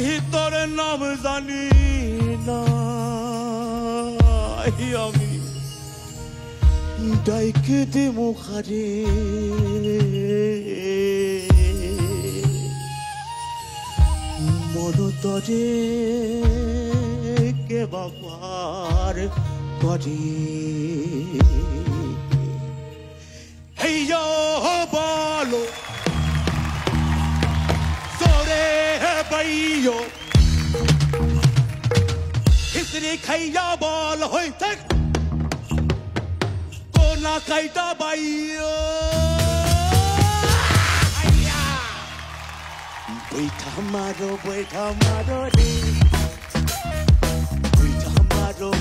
ভিতরে নাম জানি না আমি ডাইকে দে মুখারে মনতরে কে বাবার করে হেইয়ো বলো জোরে বাইয়ো খিচড়ি খাইয়া বল হইতে কোনা খাইটা বাইয়ো बैठा मारो रे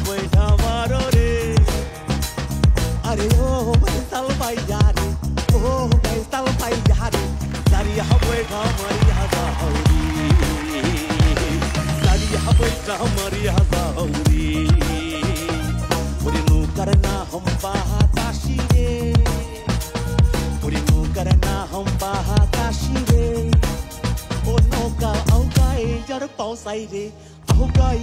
बैठा मारो रे अरे ओ बैसल भैया रे ओ बैसल भैया रे सरिया बैठा मरिया साहौरी सरिया बैठा मरिया साहौरी पुरी करना हम बाताशी रे पुरी करना हम बाताशी रे Nô cao áo gai, giờ nó bao say đi, áo gai,